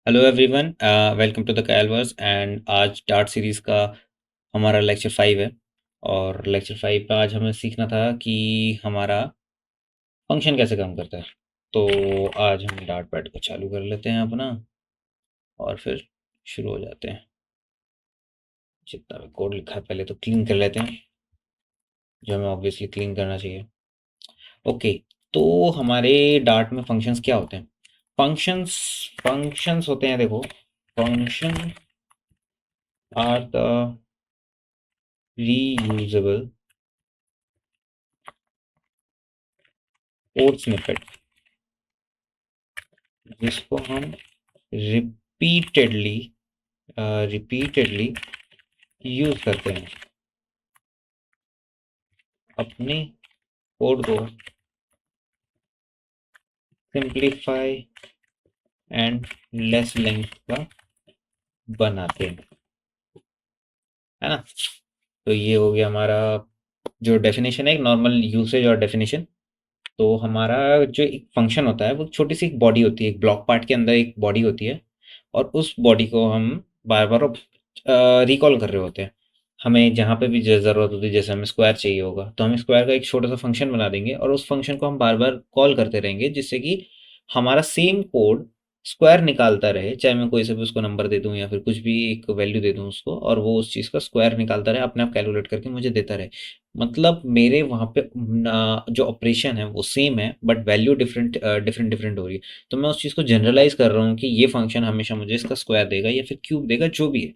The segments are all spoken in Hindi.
Hello everyone, welcome to the कैलवर्स। एंड आज डार्ट सीरीज़ का हमारा लेक्चर 5 है। और लेक्चर 5 पे आज हमें सीखना था कि हमारा फंक्शन कैसे काम करता है। तो आज हम डार्ट पैड को चालू कर लेते हैं अपना, और फिर शुरू हो जाते हैं। जितना भी कोड लिखा है पहले तो क्लीन कर लेते हैं, जो हमें ऑब्वियसली क्लीन करना चाहिए। ओके, तो हमारे डार्ट में फंक्शंस क्या होते हैं? फंक्शंस फंक्शंस होते हैं, देखो। Function are the reusable code snippet जिसको हम रिपीटेडली रिपीटेडली यूज करते हैं अपने कोड को सिंप्लीफाई एंड लेस लेंथ का बनाते हैं, है ना। तो ये हो गया हमारा जो डेफिनेशन है, एक नॉर्मल यूसेज और डेफिनेशन। तो हमारा जो एक फंक्शन होता है वो छोटी सी एक बॉडी होती है, एक ब्लॉक पार्ट के अंदर एक बॉडी होती है। और उस बॉडी को हम बार बार रिकॉल कर रहे होते हैं। हमें जहाँ पे भी ज़रूरत होती है, जैसे हमें स्क्वायर चाहिए होगा तो हम स्क्वायर का एक छोटा सा फंक्शन बना देंगे और उस फंक्शन को हम बार बार कॉल करते रहेंगे, जिससे कि हमारा सेम कोड स्क्वायर निकालता रहे। चाहे मैं कोई से भी उसको नंबर दे दूं या फिर कुछ भी एक वैल्यू दे दूं उसको, और वो उस चीज़ का स्क्वायर निकालता रहे, अपने आप कैलकुलेट करके मुझे देता रहे। मतलब मेरे वहाँ पे जो ऑपरेशन है वो सेम है, but value different different different हो रही है। तो मैं उस चीज़ को जनरलाइज कर रहा हूँ कि ये फंक्शन हमेशा मुझे इसका स्क्वायर देगा या फिर क्यूब देगा, जो भी है।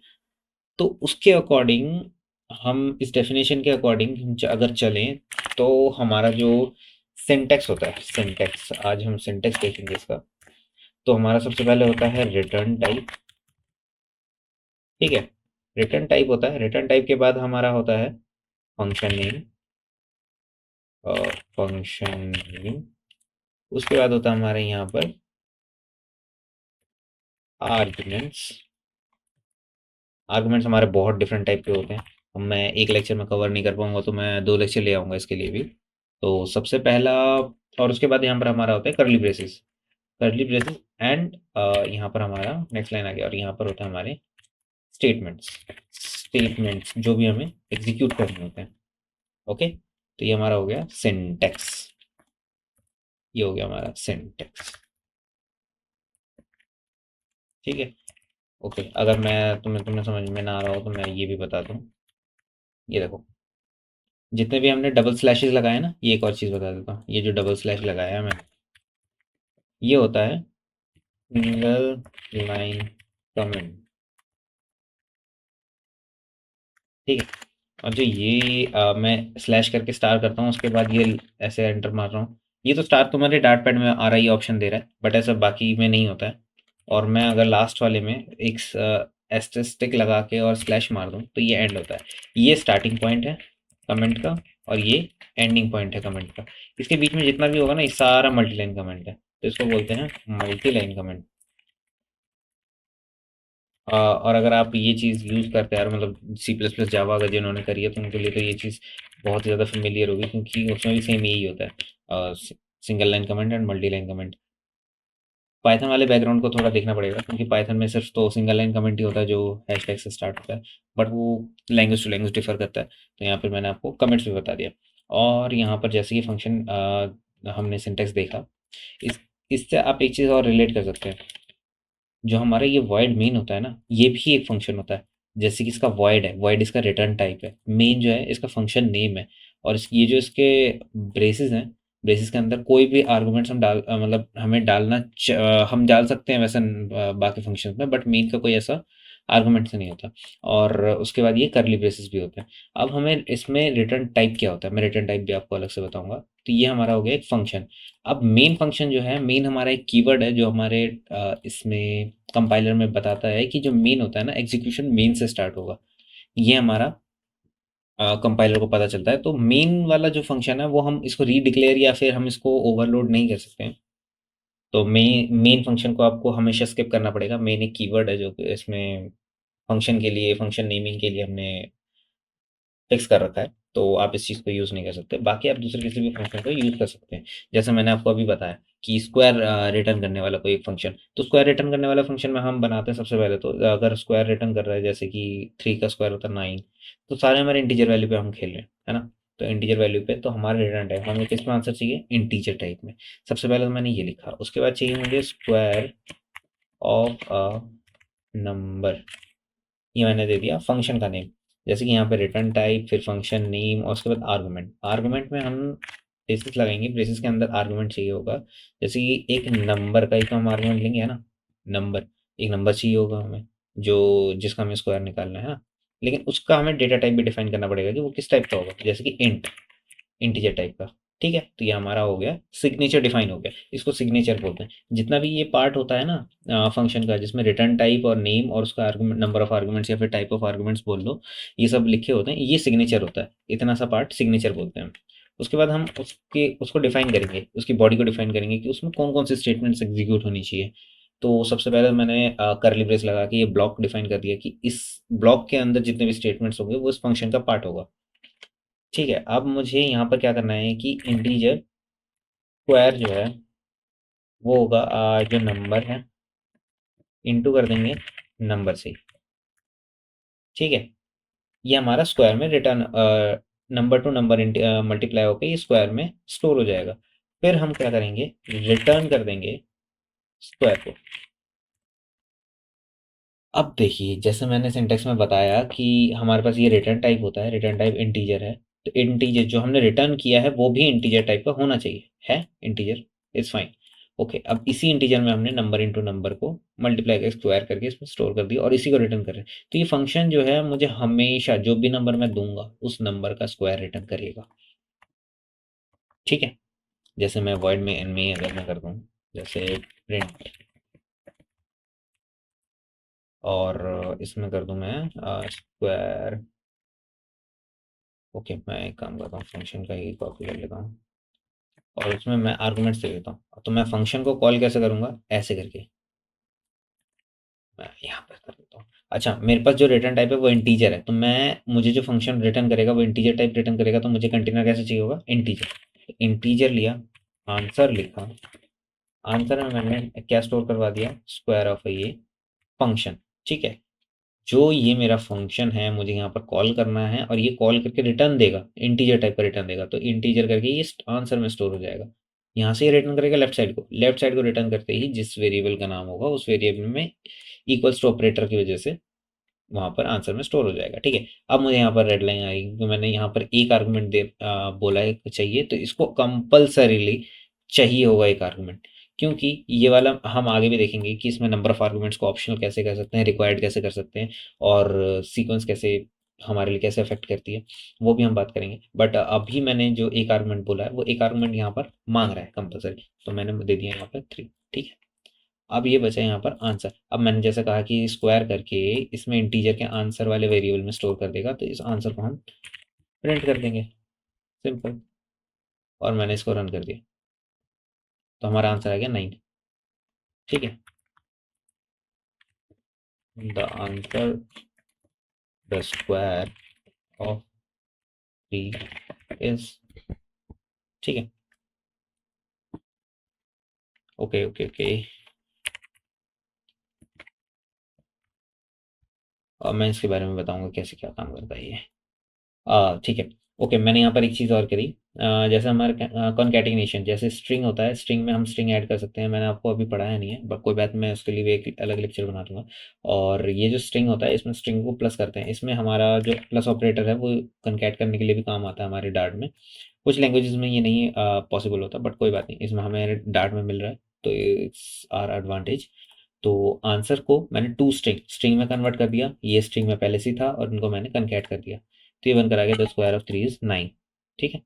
तो उसके अकॉर्डिंग, हम इस डेफिनेशन के अकॉर्डिंग अगर चलें, तो हमारा जो सिंटेक्स होता है, सिंटेक्स आज हम सिंटेक्स देखेंगे इसका। तो हमारा सबसे पहले होता है रिटर्न टाइप। ठीक है, रिटर्न टाइप होता है। रिटर्न टाइप के बाद हमारा होता है फंक्शन नेम। और फंक्शन नेम उसके बाद होता है हमारे यहाँ पर आर्गुमेंट्स। आर्गुमेंट्स हमारे बहुत डिफरेंट टाइप के होते हैं। अब मैं एक लेक्चर में कवर नहीं कर पाऊंगा, तो मैं दो लेक्चर ले आऊँगा इसके लिए भी। तो सबसे पहला, और उसके बाद यहाँ पर हमारा होता है curly braces. Curly braces and यहाँ पर हमारा नेक्स्ट लाइन आ गया, और यहाँ पर होता है हमारे स्टेटमेंट्स। स्टेटमेंट्स जो भी हमें एग्जीक्यूट करने होते हैं। ओके, तो ये हमारा हो गया सिंटेक्स। ये हो गया हमारा सिंटेक्स। ठीक है। ओके, अगर मैं तुम्हें समझ में ना आ रहा हो तो मैं ये भी बता दूं। ये देखो, जितने भी हमने डबल स्लैशेस लगाए ना, ये एक और चीज़ बता देता हूँ। ये जो डबल स्लैश लगाया है मैंने, ये होता है सिंगल लाइन कमेंट। ठीक है। और जो ये मैं स्लैश करके स्टार करता हूँ, उसके बाद ये ऐसे एंटर मार रहा हूँ, ये तो स्टार तुम्हारे डार्ट पैड में आ रहा ही ऑप्शन दे रहा है, बट ऐसा बाकी में नहीं होता है। और मैं अगर लास्ट वाले में एक एस्टेरिस्क लगा के और स्लैश मार दूँ तो ये एंड होता है। ये स्टार्टिंग पॉइंट है कमेंट का, और ये एंडिंग पॉइंट है कमेंट का। इसके बीच में जितना भी होगा ना, ये सारा मल्टी लाइन कमेंट है, तो इसको बोलते हैं मल्टी लाइन कमेंट। और अगर आप ये चीज़ यूज़ करते हैं, और मतलब सी प्लस प्लस जावा अगर जिन्होंने करी है, तो उनके लिए तो ये चीज़ बहुत ज़्यादा फेमिलियर होगी, क्योंकि उसमें भी सेम यही होता है, single line comment and multi line comment. Python वाले बैकग्राउंड को थोड़ा देखना पड़ेगा, क्योंकि पाइथन में सिर्फ तो सिंगल लाइन कमेंट ही होता है जो हैशटैग से स्टार्ट होता है, बट वो लैंग्वेज टू लैंग्वेज डिफर करता है। तो यहाँ पर मैंने आपको कमेंट्स भी बता दिया। और यहाँ पर जैसे कि फंक्शन हमने सिंटेक्स देखा, इस इससे आप एक चीज़ और रिलेट कर सकते हैं। जो हमारा ये वॉइड मेन होता है ना, ये भी एक फंक्शन होता है। जैसे कि इसका वॉइड है, वॉइड इसका रिटर्न टाइप है, मेन जो है इसका फंक्शन नेम है। और ये जो इसके ब्रेसेस हैं, ब्रेसेस के अंदर कोई भी आर्गुमेंट्स हम मतलब हमें हम डाल सकते हैं वैसे बाकी फंक्शंस में, बट मेन का कोई ऐसा आर्गुमेंट से नहीं होता। और उसके बाद ये करली ब्रेसेस भी होते हैं। अब हमें इसमें रिटर्न टाइप क्या होता है, मैं रिटर्न टाइप भी आपको अलग से बताऊंगा। तो ये हमारा हो गया एक फंक्शन। अब मेन फंक्शन जो है, मेन हमारा एक कीवर्ड है जो हमारे इसमें कंपाइलर में बताता है कि जो मेन होता है ना, एग्जीक्यूशन मेन से स्टार्ट होगा। ये हमारा कंपाइलर को पता चलता है। तो मेन वाला जो फंक्शन है वो हम इसको रीडिक्लेयर या फिर हम इसको ओवरलोड नहीं कर सकते हैं। तो मेन मेन फंक्शन को आपको हमेशा स्किप करना पड़ेगा। मेन एक कीवर्ड है जो कि इसमें फंक्शन के लिए, फंक्शन नेमिंग के लिए हमने फिक्स कर रखा है। तो आप इस चीज़ को यूज़ नहीं कर सकते। बाकी आप दूसरे किसी भी फंक्शन को यूज़ कर सकते हैं। जैसे मैंने आपको अभी बताया कि स्क्वायर रिटर्न करने वाला कोई एक फंक्शन, तो स्क्वायर रिटर्न करने वाला फंक्शन में हम बनाते हैं सबसे पहले तो, अगर स्क्वायर रिटर्न कर रहा है जैसे कि 3 का स्क्वायर होता है 9, तो सारे हमारे इंटीजर वैल्यू पे हम खेल रहे हैं, है ना? तो इंटीजर वैल्यू पे तो हमारा रिटर्न टाइप हमें किस में आंसर चाहिए, इंटीजर टाइप में। सबसे पहले तो मैंने ये लिखा, उसके बाद चाहिए मुझे स्क्वायर ऑफ अ नंबर, ये मैंने दे दिया फंक्शन का नेम। जैसे कि यहाँ पे रिटर्न टाइप, फिर फंक्शन नेम, और उसके बाद आर्गुमेंट। आर्गुमेंट में हम ब्रेसेस लगाएंगे, ब्रेसेस के अंदर आर्गुमेंट चाहिए होगा। जैसे कि एक नंबर का ही तो हम आर्गुमेंट लेंगे, है ना? नंबर, एक नंबर चाहिए होगा हमें, जो जिसका हमें स्क्वायर निकालना है ना। लेकिन उसका हमें डेटा टाइप भी डिफाइन करना पड़ेगा कि वो किस टाइप का होगा, जैसे कि इंट, इंटीजर टाइप का। ठीक है, तो ये हमारा हो गया सिग्नेचर, डिफाइन हो गया, इसको सिग्नेचर बोलते हैं। जितना भी ये पार्ट होता है ना फंक्शन का, जिसमें रिटर्न टाइप और नेम और उसका आर्गुमेंट, नंबर ऑफ आर्गुमेंट्स या फिर टाइप ऑफ आर्गुमेंट्स बोल लो, ये सब लिखे होते हैं, ये सिग्नेचर होता है। इतना सा पार्ट सिग्नेचर बोलते हैं। उसके बाद हम उसको डिफाइन करेंगे, उसकी बॉडी को डिफाइन करेंगे कि उसमें कौन कौन सी स्टेटमेंट्स एग्जीक्यूट होनी चाहिए। तो सबसे पहले मैंने करली ब्रेस लगा के ये ब्लॉक डिफाइन कर दिया कि इस ब्लॉक के अंदर जितने भी स्टेटमेंट्स होंगे वो इस फंक्शन का पार्ट होगा। ठीक है, अब मुझे यहाँ पर क्या करना है कि इंटीजर स्क्वायर जो है वो होगा जो नंबर है, इंटू कर देंगे नंबर से। ठीक है, ये हमारा स्क्वायर में return, number two number multiply होकर ये स्क्वायर में स्टोर हो जाएगा। फिर हम क्या करेंगे, रिटर्न कर देंगे स्क्वायर को। अब देखिए, जैसे मैंने सिंटेक्स में बताया कि हमारे पास ये रिटर्न टाइप होता है, रिटर्न टाइप इंटीजर है। तो इंटीजर जो हमने रिटर्न किया है वो भी इंटीजर टाइप का होना चाहिए, है इंटीजर, इज फाइन। ओके, अब इसी इंटीजर में हमने नंबर इंटू नंबर को मल्टीप्लाई कर स्क्वायर करके इसमें स्टोर कर दिया और इसी को रिटर्न कर रहे हैं। तो ये फंक्शन जो है मुझे हमेशा जो भी नंबर मैं दूंगा उस नंबर का स्क्वायर रिटर्न करेगा। ठीक है, जैसे मैं वर्ड में इनमें अगर मैं कर दूँ, जैसे प्रिंट, और इसमें कर दूं मैं स्क्वायर। ओके, मैं एक काम करता हूँ, फंक्शन का ही कॉपी कर लेता हूँ और उसमें मैं आर्गुमेंट्स दे देता हूँ। तो मैं फंक्शन को कॉल कैसे करूँगा, ऐसे करके मैं यहाँ पर कर देता हूँ। अच्छा, मेरे पास जो रिटर्न टाइप है वो इंटीजर है, तो मैं मुझे जो फंक्शन रिटर्न करेगा वो इंटीजर टाइप रिटर्न करेगा, तो मुझे कंटेनर कैसे चाहिए होगा, इंटीजर। इंटीजर लिया, आंसर लिखा, आंसर में मैंने क्या स्टोर करवा दिया, स्क्वायर ऑफ ये फंक्शन। ठीक है, जो ये मेरा फंक्शन है मुझे यहाँ पर कॉल करना है और ये कॉल करके रिटर्न देगा, इंटीजर टाइप का रिटर्न देगा, तो इंटीजर करके ये आंसर में स्टोर हो जाएगा। यहाँ से ये रिटर्न करेगा लेफ्ट साइड को, लेफ्ट साइड को रिटर्न करते ही जिस वेरिएबल का नाम होगा उस वेरिएबल में इक्वल्स टू ऑपरेटर की वजह से वहाँ पर आंसर में स्टोर हो जाएगा। ठीक है, अब मुझे यहाँ पर रेड लाइन आएगी क्योंकि मैंने यहाँ पर एक आर्गुमेंट बोला है चाहिए, तो इसको कंपल्सरीली चाहिए होगा एक आर्गुमेंट। क्योंकि ये वाला हम आगे भी देखेंगे कि इसमें नंबर ऑफ आर्गुमेंट्स को ऑप्शनल कैसे कर सकते हैं, रिक्वायर्ड कैसे कर सकते हैं, और सीक्वेंस कैसे हमारे लिए कैसे अफेक्ट करती है, वो भी हम बात करेंगे। बट अभी मैंने जो एक आर्गुमेंट बोला है वो एक आर्गुमेंट यहाँ पर मांग रहा है कंपल्सरी, तो मैंने दे दिया यहाँ पर 3। ठीक है, अब ये बचा यहाँ पर आंसर। अब मैंने जैसे कहा कि स्क्वायर करके इसमें इंटीजर के आंसर वाले वेरिएबल में स्टोर कर देगा, तो इस आंसर को हम प्रिंट कर देंगे, सिंपल। और मैंने इसको रन कर दिया, तो हमारा आंसर आ गया 9। ठीक है, the answer, the square of 3 is, ठीक है, ओके ओके ओके। और मैं इसके बारे में बताऊंगा कैसे क्या काम करता है ये। ठीक है, ओके, मैंने यहाँ पर एक चीज़ और करी। जैसे हमारे कॉन्कैटिनेशन, जैसे स्ट्रिंग होता है, स्ट्रिंग में हम स्ट्रिंग ऐड कर सकते हैं। मैंने आपको अभी पढ़ाया नहीं है, बट कोई बात, मैं उसके लिए भी एक अलग लेक्चर बना दूंगा। और ये जो स्ट्रिंग होता है, इसमें स्ट्रिंग को प्लस करते हैं, इसमें हमारा जो प्लस ऑपरेटर है वो कॉन्कैट करने के लिए भी काम आता है हमारे डार्ट में। कुछ लैंग्वेजेस में ये नहीं पॉसिबल होता, बट कोई बात नहीं, इसमें हमें डार्ट में मिल रहा है, तो इट्स आर एडवांटेज। तो आंसर को मैंने टू स्ट्रिंग स्ट्रिंग में कन्वर्ट कर दिया, ये स्ट्रिंग में पहले से ही था और इनको मैंने कनकैट कर दिया, तो ये बनकर आ गया द स्क्वायर ऑफ 3 इज 9। ठीक है,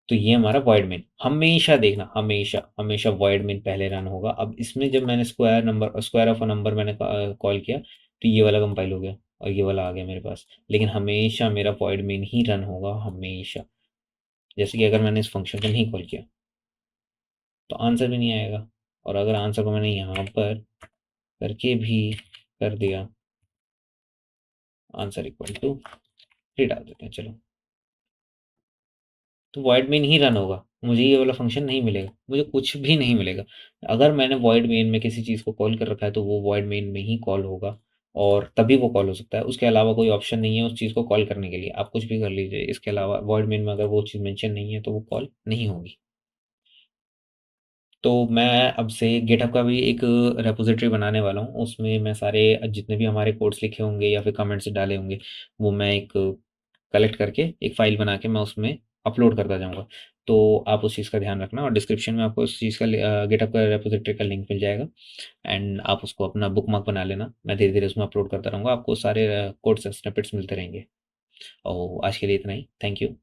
तो ये हमारा वॉइड मेन, हमेशा देखना, हमेशा हमेशा वॉइड मेन पहले रन होगा। अब इसमें जब मैंने स्क्वायर ऑफ अ नंबर मैंने कॉल किया, तो ये वाला कंपाइल हो गया और ये वाला आ गया मेरे पास, लेकिन हमेशा मेरा वॉइड मेन ही रन होगा, हमेशा। जैसे कि अगर मैंने इस फंक्शन को नहीं कॉल किया तो आंसर भी नहीं आएगा, और अगर आंसर को मैंने यहाँ पर करके भी कर दिया, आंसर इक्वल टू 3 डाल देते हैं, चलो। तो वॉइड मेन ही रन होगा, मुझे ये वाला फंक्शन नहीं मिलेगा, मुझे कुछ भी नहीं मिलेगा। अगर मैंने वॉइड मेन में किसी चीज़ को कॉल कर रखा है तो वो वॉइड मेन में ही कॉल होगा और तभी वो कॉल हो सकता है। उसके अलावा कोई ऑप्शन नहीं है उस चीज़ को कॉल करने के लिए, आप कुछ भी कर लीजिए, इसके अलावा वॉइड मेन में अगर वो चीज़ मेंशन नहीं है तो वो कॉल नहीं होगी। तो मैं अब से गिटहब का भी एक रेपॉजिटरी बनाने वाला हूँ, उसमें मैं सारे जितने भी हमारे कोड्स लिखे होंगे या फिर कमेंट्स डाले होंगे, वो मैं एक कलेक्ट करके एक फ़ाइल बना के मैं उसमें अपलोड करता जाऊँगा। तो आप उस चीज़ का ध्यान रखना और डिस्क्रिप्शन में आपको उस चीज़ का गिटहब का रेपॉजिटरी का लिंक मिल जाएगा एंड आप उसको अपना बुकमार्क बना लेना। मैं धीरे-धीरे उसमें अपलोड करता रहूँगा, आपको सारे कोड्स स्निपेट्स मिलते रहेंगे। और आज के लिए इतना ही। Thank you.